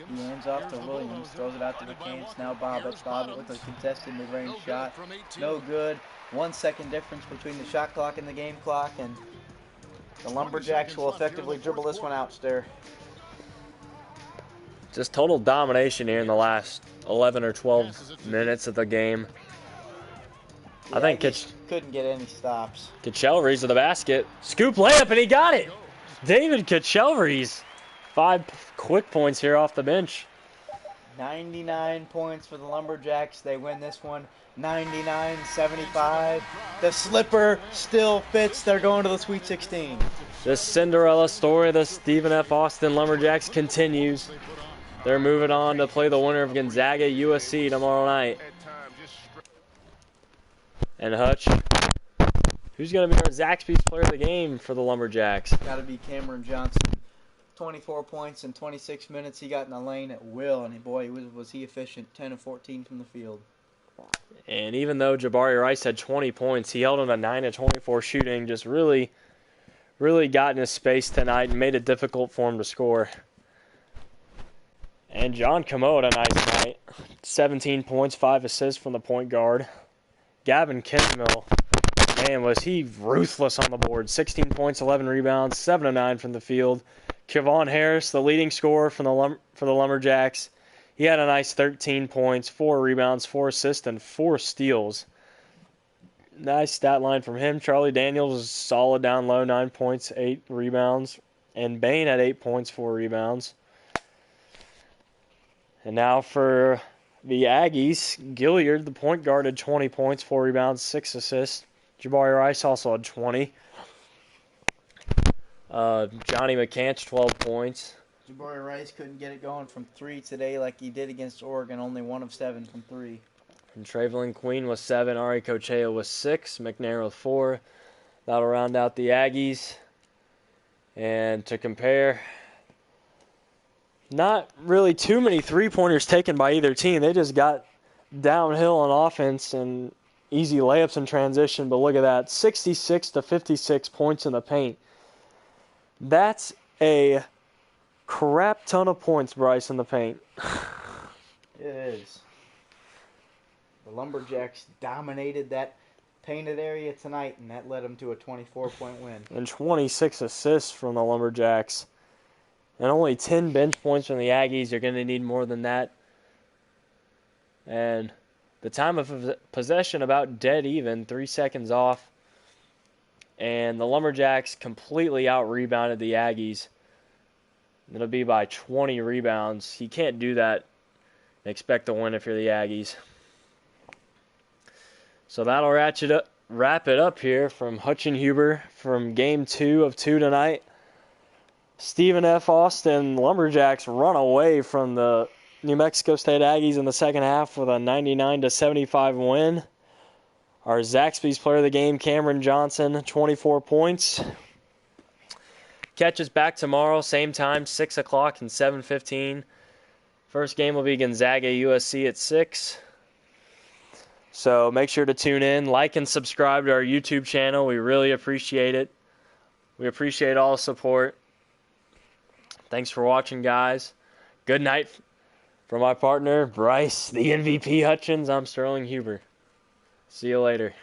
He hands off to Williams, throws it out to McCants. Now Bobbitt. Bobbitt with a contested mid-range shot. No good. 1 second difference between the shot clock and the game clock, and the Lumberjacks will effectively dribble this one out, Ster. Just total domination here in the last 11 or 12 minutes of the game. I think couldn't get any stops. Calchelleries to the basket. Scoop layup, and he got it. David Calchelleries. 5 quick points here off the bench. 99 points for the Lumberjacks. They win this one 99-75. The slipper still fits. They're going to the Sweet 16. The Cinderella story of the Stephen F. Austin Lumberjacks continues. They're moving on to play the winner of Gonzaga USC tomorrow night. And Hutch, who's going to be our Zaxby's player of the game for the Lumberjacks? Got to be Cameron Johnson. 24 points in 26 minutes. He got in the lane at will, and boy, was he efficient. 10 of 14 from the field. And even though Jabari Rice had 20 points, he held on a 9 of 24 shooting. Just really got in his space tonight and made it difficult for him to score. And John Camo had a nice night. 17 points, 5 assists from the point guard. Gavin Kinsmill, man, was he ruthless on the board. 16 points, 11 rebounds, 7 of 9 from the field. Kevon Harris, the leading scorer for the Lumberjacks. He had a nice 13 points, 4 rebounds, 4 assists, and 4 steals. Nice stat line from him. Charlie Daniels was solid down low, 9 points, 8 rebounds. And Bain had 8 points, 4 rebounds. And now for the Aggies, Gilliard, the point guard, had 20 points, 4 rebounds, 6 assists. Jabari Rice also had 20. Johnny McCants, 12 points. Jabari Rice couldn't get it going from 3 today like he did against Oregon, only 1 of 7 from 3. And Travelin Queen was 7, Ari Cochea was 6, McNair with 4. That'll round out the Aggies. And to compare, not really too many three-pointers taken by either team. They just got downhill on offense and easy layups in transition. But look at that, 66 to 56 points in the paint. That's a crap ton of points, Bryce, in the paint. It is. The Lumberjacks dominated that painted area tonight, and that led them to a 24-point win. And 26 assists from the Lumberjacks. And only 10 bench points from the Aggies. You're going to need more than that And the time of possession about dead even, 3 seconds off. And the Lumberjacks completely out-rebounded the Aggies. It'll be by 20 rebounds. You can't do that and expect to win if you're the Aggies. So that'll wrap it up here from Hutch and Huber from Game 2 of 2 tonight. Stephen F. Austin Lumberjacks run away from the New Mexico State Aggies in the second half with a 99-75 win. Our Zaxby's player of the game, Cameron Johnson, 24 points. Catch us back tomorrow, same time, 6 o'clock and 7:15. First game will be Gonzaga USC at 6. So make sure to tune in, like and subscribe to our YouTube channel. We really appreciate it. We appreciate all the support. Thanks for watching, guys. Good night from my partner, Bryce, the MVP Hutchins. I'm Sterling Huber. See you later.